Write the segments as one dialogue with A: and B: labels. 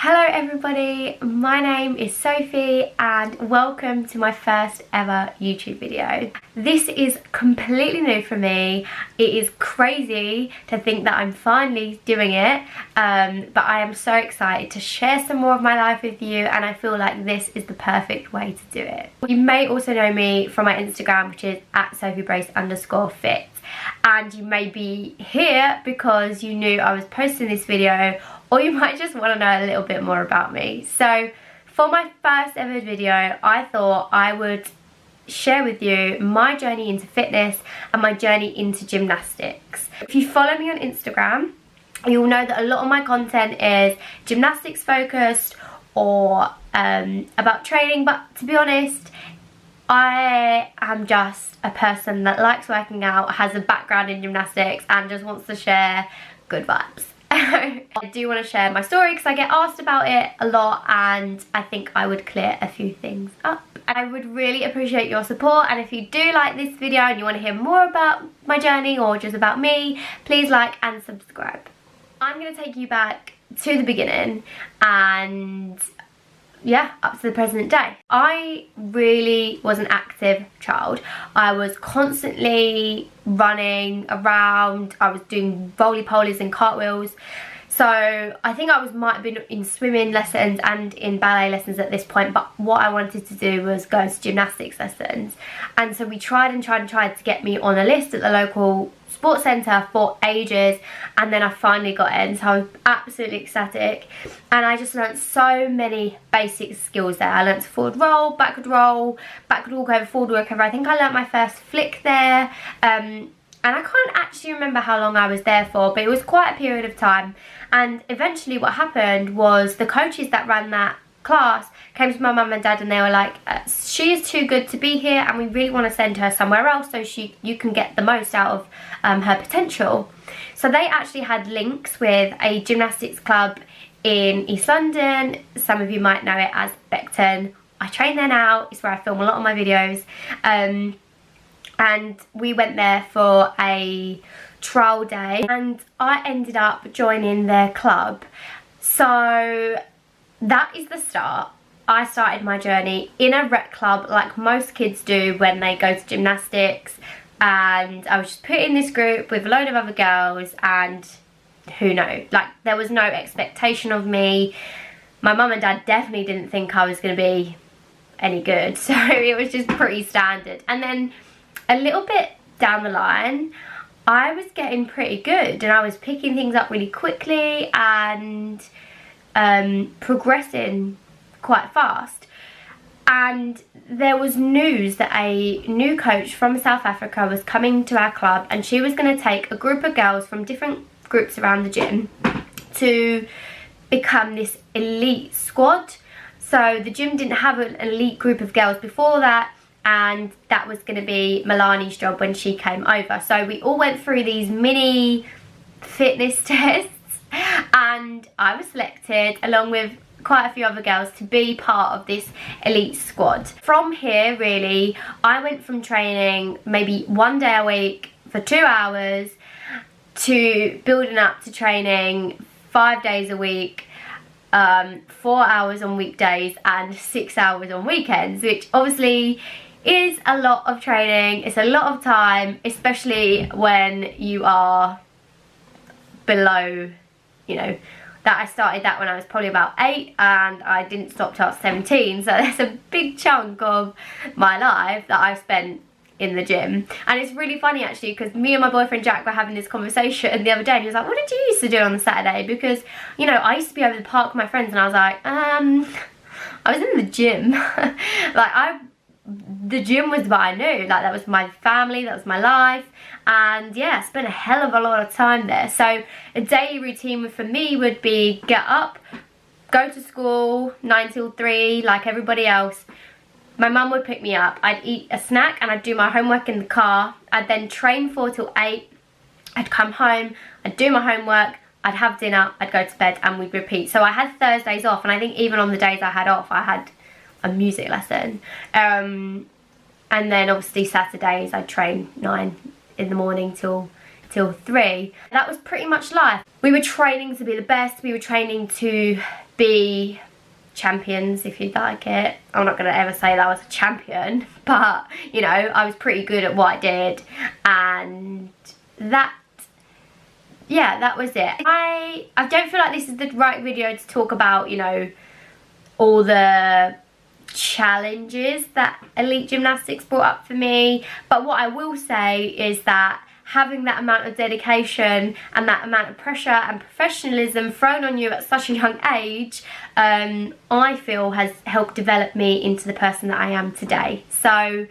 A: Hello everybody, my name is Sophie and welcome to my first ever YouTube video. This is completely new for me. It is crazy to think that I'm finally doing it, but I am so excited to share some more of my life with you, and I feel like this is the perfect way to do it. You may also know me from my Instagram, which is @SophieBrace_fit, and you may be here because you knew I was posting this video, or you might just want to know a little bit more about me. So for my first ever video, I thought I would share with you my journey into fitness and my journey into gymnastics. If you follow me on Instagram, you'll know that a lot of my content is gymnastics focused or about training, but to be honest, I am just a person that likes working out, has a background in gymnastics and just wants to share good vibes. I do want to share my story because I get asked about it a lot, and I think I would clear a few things up. I would really appreciate your support, and if you do like this video and you want to hear more about my journey or just about me, please like and subscribe. I'm going to take you back to the beginning and yeah, up to the present day. I really was an active child. I was constantly running around. I was doing roly-polies and cartwheels. So I think might have been in swimming lessons and in ballet lessons at this point, but what I wanted to do was go to gymnastics lessons. And so we tried to get me on a list at the local sports centre for ages, and then I finally got in, so I was absolutely ecstatic, and I just learnt so many basic skills there. I learnt to forward roll, backward walk over, forward walk over. I think I learnt my first flick there, and I can't actually remember how long I was there for, but it was quite a period of time. And eventually what happened was the coaches that ran that class came to my mum and dad, and they were like, she is too good to be here and we really want to send her somewhere else so you can get the most out of her potential. So they actually had links with a gymnastics club in East London. Some of you might know it as Beckton. I train there now. It's where I film a lot of my videos, and we went there for a trial day and I ended up joining their club. So that is the start. I started my journey in a rec club like most kids do when they go to gymnastics, and I was just put in this group with a load of other girls, and who knows, like there was no expectation of me. My mum and dad definitely didn't think I was going to be any good, so it was just pretty standard. And then a little bit down the line I was getting pretty good and I was picking things up really quickly and progressing quite fast. And there was news that a new coach from South Africa was coming to our club, and she was going to take a group of girls from different groups around the gym to become this elite squad. So the gym didn't have an elite group of girls before that, and that was going to be Milani's job when she came over. So we all went through these mini fitness tests, and I was selected along with quite a few other girls to be part of this elite squad. From here, really, I went from training maybe one day a week for 2 hours to building up to training 5 days a week, 4 hours on weekdays and 6 hours on weekends, which obviously is a lot of training. It's a lot of time, especially when you are below, you know, that I started that when I was probably about 8 and I didn't stop till I was 17, so there's a big chunk of my life that I've spent in the gym. And it's really funny actually, because me and my boyfriend Jack were having this conversation the other day, and he was like, what did you used to do on the Saturday? Because, you know, I used to be over the park with my friends, and I was like, I was in the gym. Like the gym was what I knew, like that was my family, that was my life, and yeah, I spent a hell of a lot of time there. So a daily routine for me would be get up, go to school 9 till 3 like everybody else. My mum would pick me up, I'd eat a snack and I'd do my homework in the car. I'd then train 4 till 8, I'd come home, I'd do my homework, I'd have dinner, I'd go to bed, and we'd repeat. So I had Thursdays off, and I think even on the days I had off I had a music lesson, and then obviously Saturdays I'd train 9 in the morning till 3. That was pretty much life. We were training to be the best, we were training to be champions, if you'd like it. I'm not going to ever say that I was a champion, but you know, I was pretty good at what I did, and that was it. I don't feel like this is the right video to talk about, you know, all the challenges that elite gymnastics brought up for me, but what I will say is that having that amount of dedication and that amount of pressure and professionalism thrown on you at such a young age, I feel has helped develop me into the person that I am today. So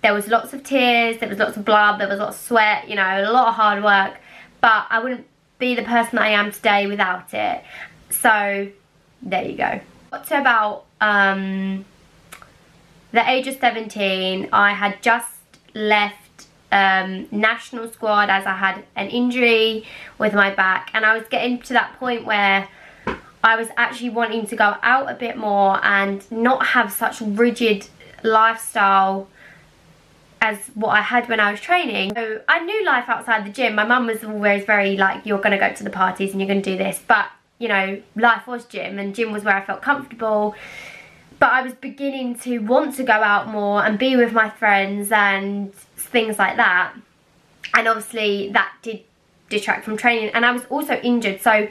A: there was lots of tears, there was lots of blood, there was lots of sweat, you know, a lot of hard work, but I wouldn't be the person that I am today without it. So there you go. Got to about the age of 17, I had just left national squad as I had an injury with my back, and I was getting to that point where I was actually wanting to go out a bit more and not have such rigid lifestyle as what I had when I was training. So I knew life outside the gym. My mum was always very like, you're going to go to the parties and you're going to do this, but you know, life was gym, and gym was where I felt comfortable. But I was beginning to want to go out more and be with my friends and things like that. And obviously that did detract from training. And I was also injured. So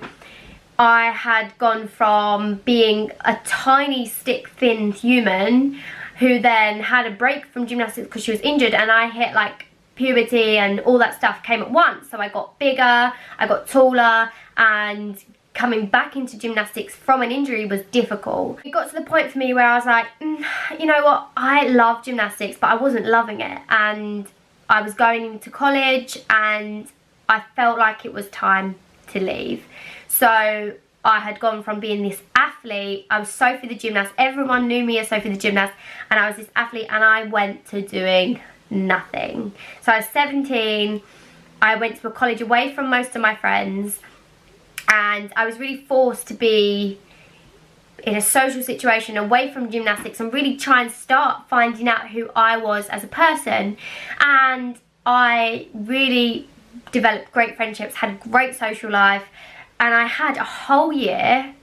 A: I had gone from being a tiny stick thin human who then had a break from gymnastics because she was injured, and I hit like puberty and all that stuff came at once. So I got bigger, I got taller, and coming back into gymnastics from an injury was difficult. It got to the point for me where I was like, you know what, I love gymnastics, but I wasn't loving it, and I was going into college and I felt like it was time to leave. So I had gone from being this athlete, I was Sophie the gymnast, everyone knew me as Sophie the gymnast, and I was this athlete, and I went to doing nothing. So I was 17, I went to a college away from most of my friends, and I was really forced to be in a social situation away from gymnastics and really try and start finding out who I was as a person. And I really developed great friendships, had a great social life, and I had a whole year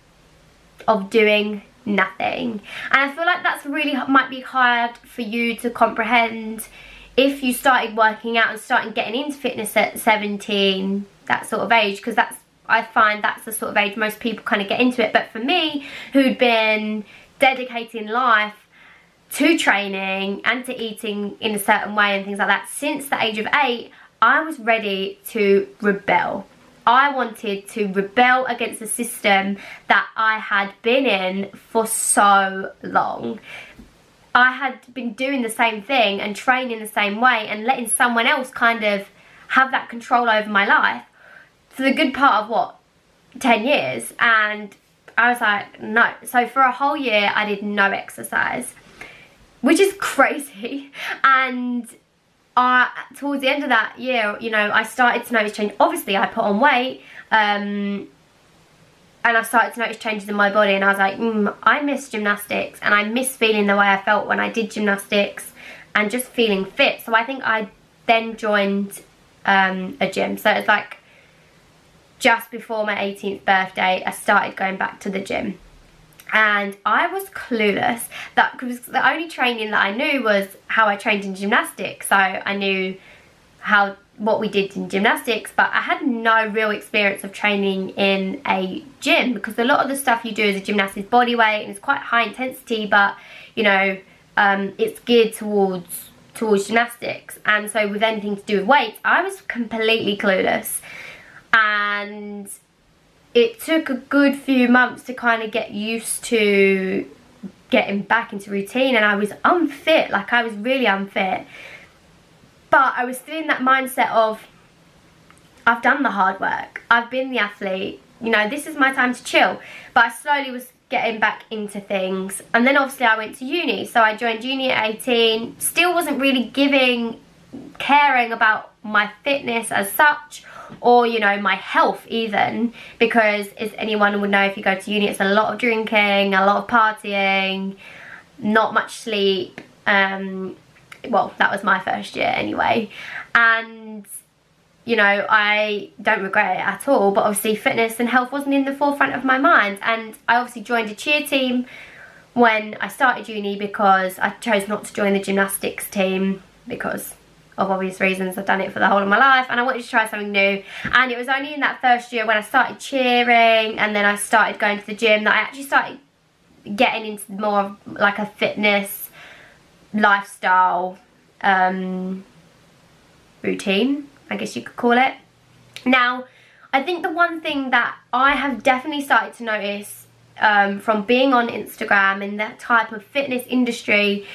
A: of doing nothing. And I feel like that's really might be hard for you to comprehend if you started working out and starting getting into fitness at 17, that sort of age, because I find that's the sort of age most people kind of get into it. But for me, who'd been dedicating life to training and to eating in a certain way and things like that since the age of 8, I was ready to rebel. I wanted to rebel against the system that I had been in for so long. I had been doing the same thing and training the same way and letting someone else kind of have that control over my life for the good part of, what, 10 years. And I was like, no. So for a whole year, I did no exercise, which is crazy. And towards the end of that year, you know, I started to notice change. Obviously, I put on weight, and I started to notice changes in my body. And I was like, I miss gymnastics, and I miss feeling the way I felt when I did gymnastics and just feeling fit. So I think I then joined a gym. So it's like, just before my 18th birthday, I started going back to the gym, and I was clueless. That because the only training that I knew was how I trained in gymnastics. So I knew what we did in gymnastics, but I had no real experience of training in a gym, because a lot of the stuff you do as a gymnast is body weight and it's quite high intensity, but you know, it's geared towards gymnastics. And so with anything to do with weights, I was completely clueless. And it took a good few months to kind of get used to getting back into routine, and I was unfit, like I was really unfit. But I was still in that mindset of, I've done the hard work, I've been the athlete, you know, this is my time to chill. But I slowly was getting back into things, and then obviously I went to uni. So I joined uni at 18, still wasn't really caring about my fitness as such, or you know, my health even, because as anyone would know, if you go to uni, it's a lot of drinking, a lot of partying, not much sleep. Well, that was my first year anyway. And you know, I don't regret it at all, but obviously fitness and health wasn't in the forefront of my mind. And I obviously joined a cheer team when I started uni because I chose not to join the gymnastics team because of obvious reasons. I've done it for the whole of my life and I wanted to try something new. And it was only in that first year when I started cheering and then I started going to the gym that I actually started getting into more of like a fitness lifestyle routine, I guess you could call it. Now, I think the one thing that I have definitely started to notice from being on Instagram in that type of fitness industry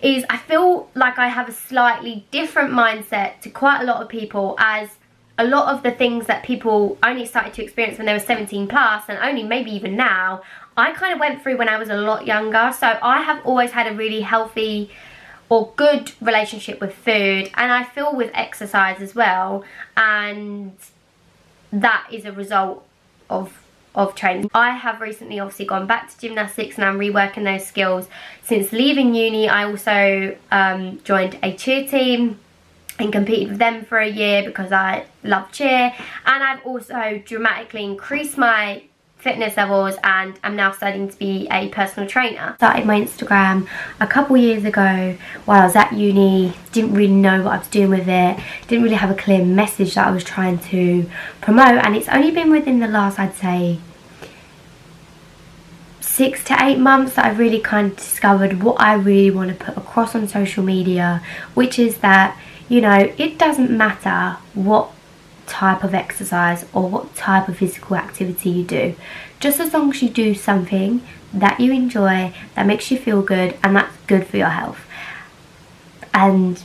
A: is I feel like I have a slightly different mindset to quite a lot of people, as a lot of the things that people only started to experience when they were 17 plus and only maybe even now, I kind of went through when I was a lot younger. So I have always had a really healthy or good relationship with food, and I feel with exercise as well, and that is a result of training. I have recently obviously gone back to gymnastics and I'm reworking those skills. Since leaving uni, I also joined a cheer team and competed with them for a year because I love cheer, and I've also dramatically increased my fitness levels and I'm now studying to be a personal trainer. Started my Instagram a couple years ago while I was at uni, didn't really know what I was doing with it, didn't really have a clear message that I was trying to promote, and it's only been within the last, I'd say, 6 to 8 months that I've really kind of discovered what I really want to put across on social media, which is that, you know, it doesn't matter what type of exercise or what type of physical activity you do, just as long as you do something that you enjoy, that makes you feel good, and that's good for your health. And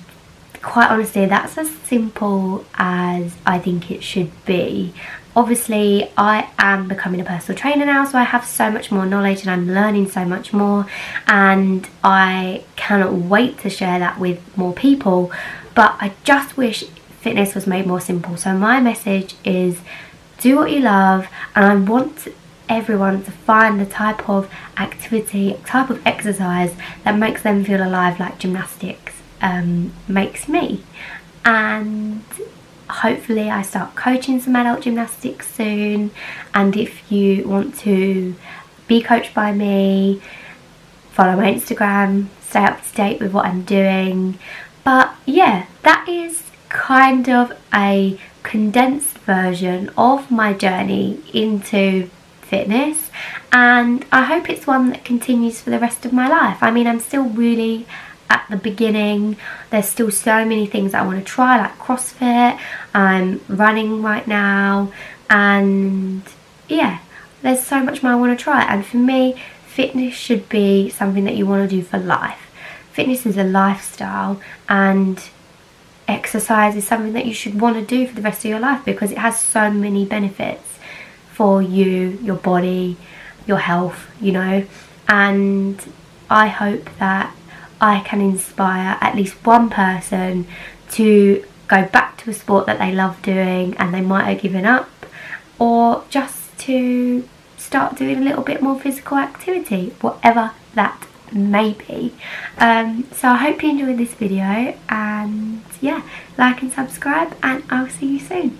A: quite honestly, that's as simple as I think it should be. Obviously, I am becoming a personal trainer now, so I have so much more knowledge and I'm learning so much more, and I cannot wait to share that with more people. But I just wish fitness was made more simple. So my message is, do what you love, and I want everyone to find the type of activity, type of exercise that makes them feel alive, like gymnastics makes me. And hopefully I start coaching some adult gymnastics soon, and if you want to be coached by me, follow my Instagram, stay up to date with what I'm doing. But yeah, that is kind of a condensed version of my journey into fitness, and I hope it's one that continues for the rest of my life. I mean, I'm still really at the beginning. There's still so many things I want to try, like CrossFit. I'm running right now, and yeah, there's so much more I want to try. And for me, fitness should be something that you want to do for life. Fitness is a lifestyle, and exercise is something that you should want to do for the rest of your life because it has so many benefits for you, your body, your health, you know. And I hope that I can inspire at least one person to go back to a sport that they love doing and they might have given up, or just to start doing a little bit more physical activity, whatever that may be. So I hope you enjoyed this video, and yeah, like and subscribe, and I'll see you soon.